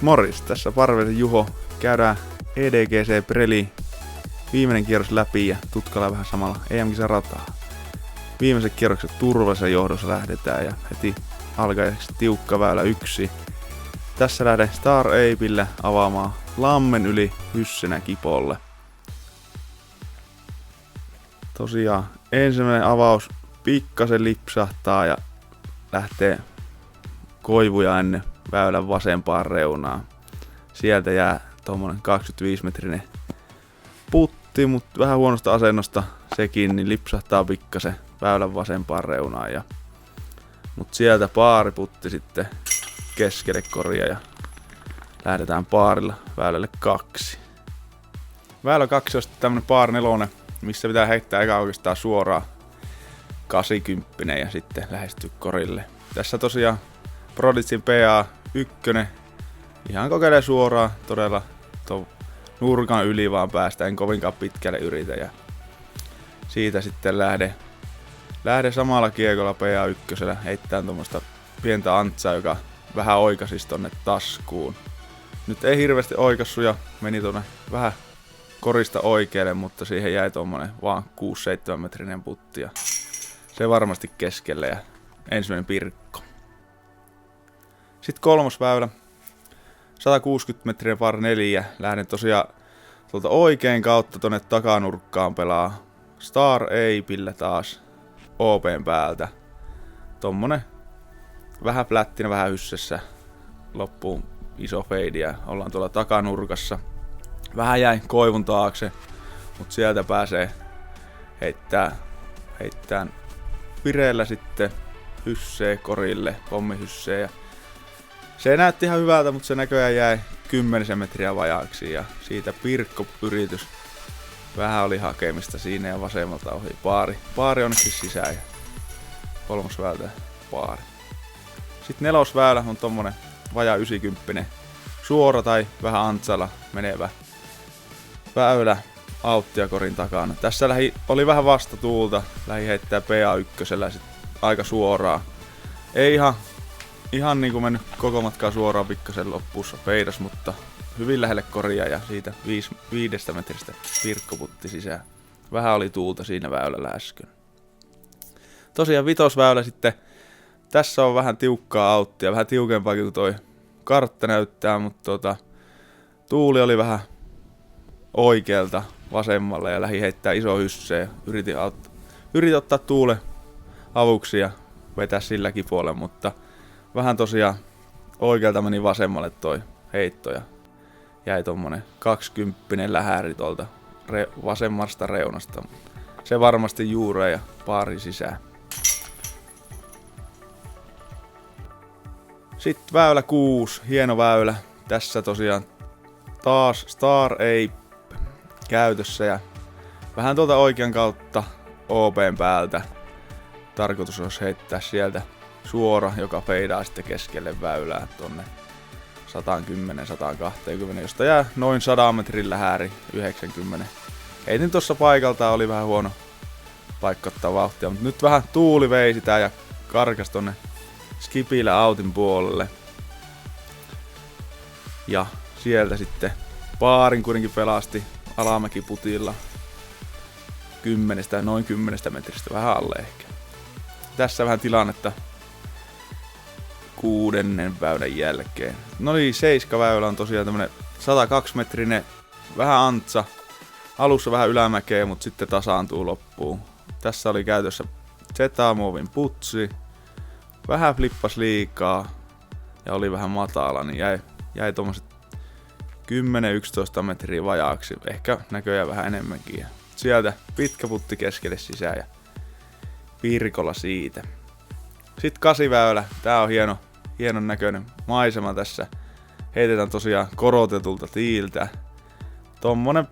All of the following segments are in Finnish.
Morjes, tässä Parvisen Juho. Käydään EDGC Preli viimeinen kierros läpi ja tutkaillaan vähän samalla EM-kisan rataa. Viimeiset kierrokset turvallisen johdossa lähdetään ja heti alkajaksi tiukka väylä 1. Tässä lähden Star Apelle avaamaan lammen yli Hyssenä Kipolle. Tosiaan ensimmäinen avaus pikkasen lipsahtaa ja lähtee koivuja ennen väylän vasempaan reunaan. Sieltä jää tommonen 25-metrinen putti, mutta vähän huonosta asennosta sekin, niin lipsahtaa pikkasen väylän vasempaan reunaan. Mutta sieltä paariputti sitten keskelle koria ja lähdetään paarilla väylälle 2. Väylä 2 on sitten tämmönen paar 4, missä pitää heittää eka oikeastaan suoraan 80 ja sitten lähestyä korille. Tässä tosiaan Prodigyn PA1 ihan kokeilee suoraan, todella nurkan yli vaan päästä, en kovinkaan pitkälle yritä ja siitä sitten lähde samalla kiekolla PA1 heittämään tuommoista pientä antsaa, joka vähän oikasis tonne taskuun. Nyt ei hirveästi oikassu ja meni tonne vähän korista oikealle, mutta siihen jäi tommonen vaan 6-7 metrinen putti ja se varmasti keskelle ja ensimmäinen pirkko. Sitten 3. väylä, 160 metriä par 4, lähden tosiaan tuolta oikein kautta tonne takanurkkaan pelaa Star Apelle taas OPn päältä. Tommonen vähän flättinä, vähän hyssessä, loppuun iso fade ja ollaan tuolla takanurkassa. Vähän jäi koivun taakse, mutta sieltä pääsee heittään vireellä sitten hyssee korille, pommihyssee. Se näytti ihan hyvältä, mutta se näköjään jäi 10 metriä vajaaksi ja siitä pirkkopyritys. Vähän oli hakemista siinä ja vasemmalta ohi paari onneksi sisään ja 3. väylä paari. Sitten 4. väylä on tommonen vajaa 90 suora tai vähän antsalla menevä väylä auttia korin takana. Tässä oli vähän vastatuulta, lähi heittää PA1 aika suoraan. Ei ihan niinku mennyt koko matkaa suoraan pikkasen loppuussa peidas, mutta hyvin lähelle koria ja siitä 5 metristä pirkkoputti sisään. Vähän oli tuulta siinä väylällä äsken. Tosiaan 5. väylä sitten, tässä on vähän tiukkaa auttia, vähän tiukempaakin kuin toi kartta näyttää, mutta tuuli oli vähän oikealta vasemmalle ja lähi heittää iso hysseen. Yritin ottaa tuulen avuksi ja vetää silläkin puolella, mutta vähän tosiaan oikealta meni vasemmalle toi heitto ja jäi tommonen 20 lähäri tuolta vasemmasta reunasta. Se varmasti juuree ja paari sisään. Sitten väylä 6, hieno väylä. Tässä tosiaan taas Star Ape käytössä ja vähän tuolta oikean kautta OPn päältä. Tarkoitus olisi heittää sieltä suora, joka feidaa sitten keskelle väylää tonne 110-120, josta jää noin 100 metrin lähäri 90. Heitin tuossa paikaltaan, oli vähän huono paikka ottaa vauhtia, mutta nyt vähän tuuli vei sitä ja karkas tonne skipillä autin puolelle. Ja sieltä sitten paarin kuitenkin pelasti alamäkiputilla noin 10 metristä, vähän alle ehkä. Tässä vähän tilannetta 6. väylän jälkeen. No niin, 7. väylä on tosiaan tämmönen 102 metrinen, vähän antsa. Alussa vähän ylämäkeä, mutta sitten tasaantuu loppuun. Tässä oli käytössä Z-muovin putsi. Vähän flippas liikaa ja oli vähän matala, niin jäi tommoset 10-11 metriä vajaaksi. Ehkä näköjään vähän enemmänkin. Ja sieltä pitkä putti keskelle sisään ja pirkolla siitä. Sitten 8. väylä. Tää on hienon näköinen maisema tässä. Heitetään tosiaan korotetulta tiiltä. Tommonen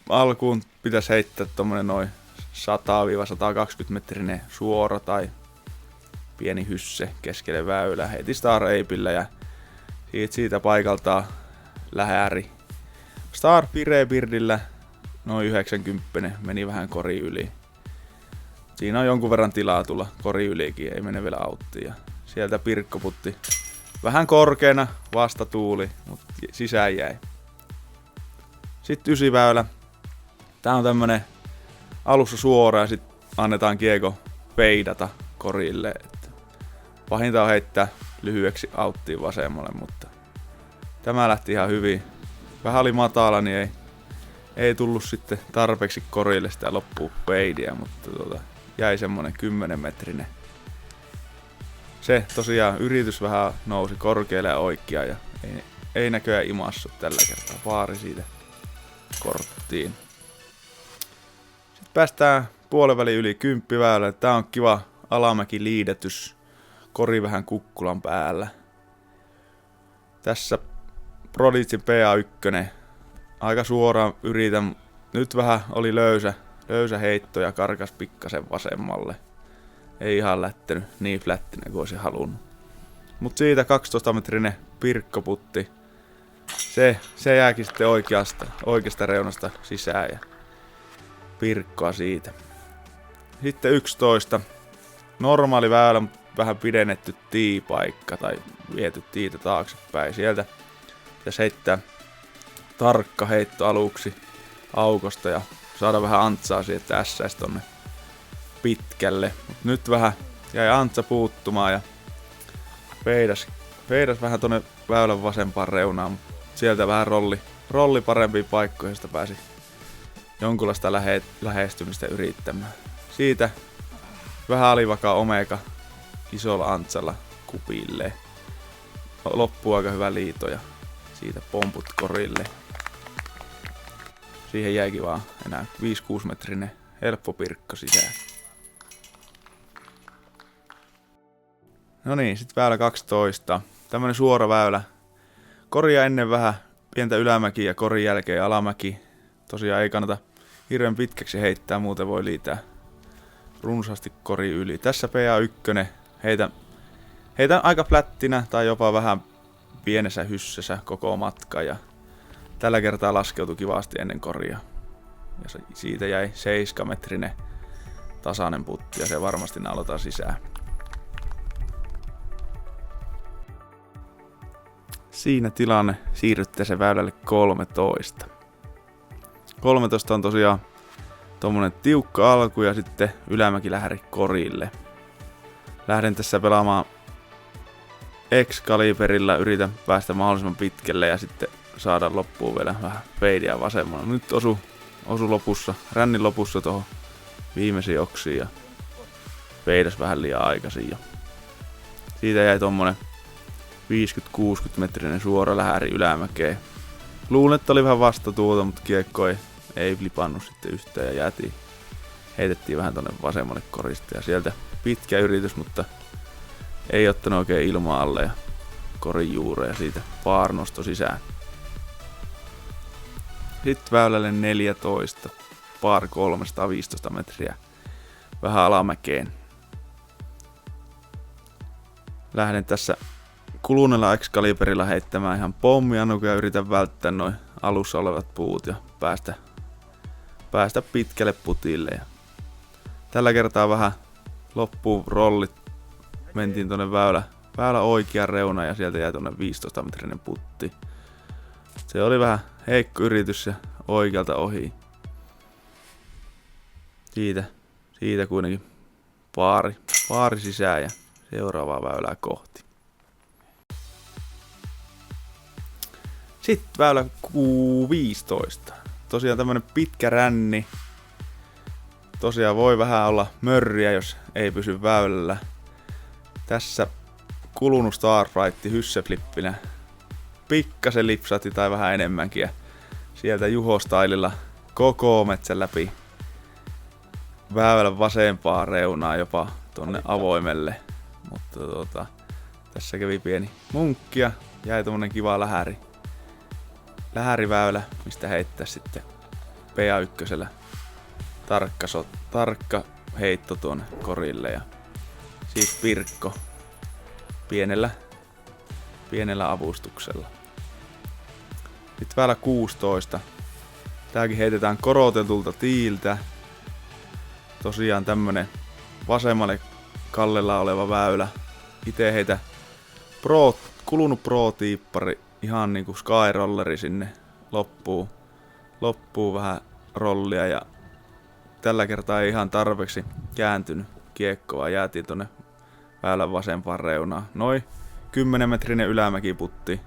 alkuun pitäisi heittää tommonen noin 100-120 metrinen suora tai pieni hysse keskelle väylää. Heti Star Apelle ja siitä paikaltaan lähäri. Star Pirebirdillä noin 90, meni vähän kori yli. Siinä on jonkun verran tilaa tulla kori ylikin, ei mene vielä auttiin. Sieltä pirkkoputti vähän korkeana vastatuuli, mutta sisään jäi. Sitten 9 väylä. Tää on tämmönen alussa suora ja sitten annetaan kiekko feidata korille. Että pahinta on heittää lyhyeksi auttiin vasemmalle, mutta tämä lähti ihan hyvin. Vähän oli matala, niin ei tullut sitten tarpeeksi korille sitä loppuun feidiä, mutta jäi semmonen 10-metrinen. Se tosiaan yritys vähän nousi korkealle ja oikeaan ja ei näköjään imassu tällä kertaa. Vaari siitä korttiin. Sitten päästään puolenvälin yli 10 väylälle. Tää on kiva alamäki liidetys. Kori vähän kukkulan päällä. Tässä Prodigyn PA1. Aika suoraan yritän. Nyt vähän oli löysä heitto ja karkas pikkasen vasemmalle. Ei ihan lähtenyt niin flättinä kuin olisi halunnut. Mut siitä 12-metrinen pirkkoputti. Se jääkin sitten oikeasta reunasta sisään ja pirkkoa siitä. Sitten 11. Normaali väylä, vähän pidennetty tiipaikka tai viety tiitä taaksepäin. Sieltä pitäisi heittää tarkka heitto aluksi aukosta ja saada vähän antsaa siihen, että ässäisi tonne pitkälle. Mut nyt vähän jäi antsa puuttumaan ja feidas vähän tonne väylän vasempaan reunaan. Mut sieltä vähän rolli parempiin paikkoihin, josta pääsi jonkunlaista lähestymistä yrittämään. Siitä vähän alivakaa omega isolla antsalla kupille. Loppuu aika hyvä liito ja siitä pomput korille. Siihen jäikin vaan enää 5-6 metrinen helppo pirkko sisään. No niin, sitten väylä 12. Tämmönen suora väylä. Koria ennen vähän pientä ylämäkiä ja korin jälkeen alamäki. Tosiaan ei kannata hirveän pitkäksi heittää, muuten voi liitää runsaasti kori yli. Tässä PA1 heitän aika flättinä tai jopa vähän pienessä hyssessä koko matka ja tällä kertaa laskeutui kivasti ennen koria. Ja siitä jäi 7-metrinen tasainen putti ja se varmasti naulotaan sisään. Siinä tilanne siirryttää se väylälle 13. 13 on tosiaan tommonen tiukka alku ja sitten ylämäki lähäri korille. Lähden tässä pelaamaan Excaliberilla, yritän päästä mahdollisimman pitkälle ja sitten saada loppuun vielä vähän feidiä vasemmalla. Nyt osu lopussa, rännin lopussa tuohon viimeisiin oksiin ja feidas vähän liian aikaisin. Ja siitä jäi tommonen 50-60 metrinen suora lähäri ylämäkeen. Luulen, että oli vähän vastatuulta, mutta kiekko ei flipannut sitten yhtään ja jäätiin. Heitettiin vähän tonne vasemmalle korista ja sieltä pitkä yritys, mutta ei ottanut oikein ilmaa alle ja korin juureen ja siitä paarnosto sisään. Sitten väylälle 14, par 315 metriä vähän alamäkeen. Lähden tässä kuluneella Excaliberilla heittämään ihan pommia, ja yritän välttää noin alussa olevat puut ja päästä pitkälle putille. Ja tällä kertaa vähän loppuun rollit. Mentiin tonne väylä oikea reuna ja sieltä jäi tonne 15-metrinen putti. Se oli vähän heikko yritys ja oikealta ohi. Siitä kuitenkin paari sisään ja seuraavaa väylää kohti. Sitten väylä Q15. Tosiaan tämmönen pitkä ränni. Tosiaan voi vähän olla mörriä, jos ei pysy väylällä. Tässä kulunut Starflight hysseflippinä. Pikkasen lipsahti tai vähän enemmänkin. Ja sieltä Juho-stylilla koko metsän läpi väylän vasempaa reunaa jopa tonne avoimelle. Mutta tässä kävi pieni munkki ja jäi tommonen kiva lähäriväylä, mistä heittää sitten PA1 tarkka heitto tuonne korille ja siis pirkko pienellä avustuksella. Sitten väylä 16. Tääkin heitetään korotetulta tiiltä. Tosiaan tämmönen vasemmalle kallella oleva väylä. Itse heitä kulunut pro-tiippari, ihan niinku skyrolleri sinne loppuu vähän rollia ja tällä kertaa ei ihan tarpeeksi kääntynyt kiekko, vaan jäätiin tonne väylän vasempaan reunaan. Noin 10-metrinen ylämäkiputti,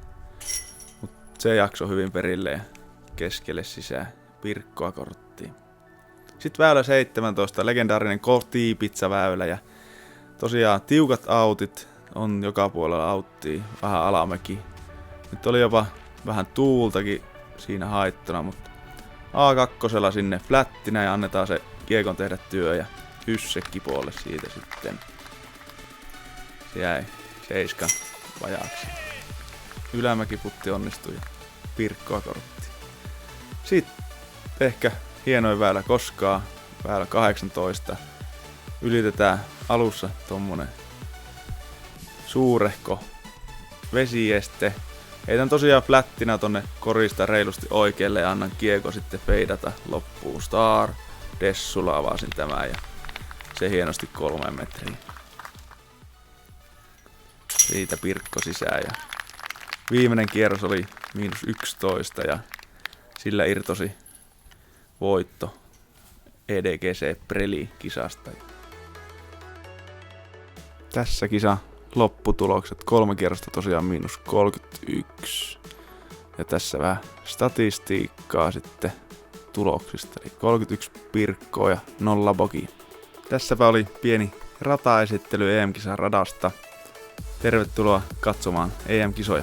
mut se jakso hyvin perille ja keskelle sisään Pirkkoa korttiin. Sitten väylä 17, legendaarinen kotiipizza-väylä ja tosiaan tiukat autit on joka puolella auttia, vähän alamäki. Nyt oli jopa vähän tuultakin siinä haittuna, mutta A2 sinne flättinä ja annetaan se kiekon tehdä työ ja Hyssekkipuolelle siitä sitten. Se jäi 7 vajaaksi. Ylämäkiputti onnistui ja Pirkkoa kortti. Sitten ehkä hienoin väylä koskaan, väylä 18. Ylitetään alussa tommonen suurehko vesieste. Heitän tosiaan flättinä tonne korista reilusti oikealle ja annan kiekko sitten feidata loppuun. Star Dessulla avasin tämän ja se hienosti 3 metriä. Siitä Pirkko sisään ja viimeinen kierros oli -11 ja sillä irtosi voitto EDGC Preli-kisasta. Tässä kisa lopputulokset, 3 kierrosta tosiaan -31. Ja tässä vähän statistiikkaa sitten tuloksista, eli 31 Pirkkoa ja 0 Bogia. Tässäpä oli pieni rataesittely EM-kisan radasta. Tervetuloa katsomaan EM-kisoja.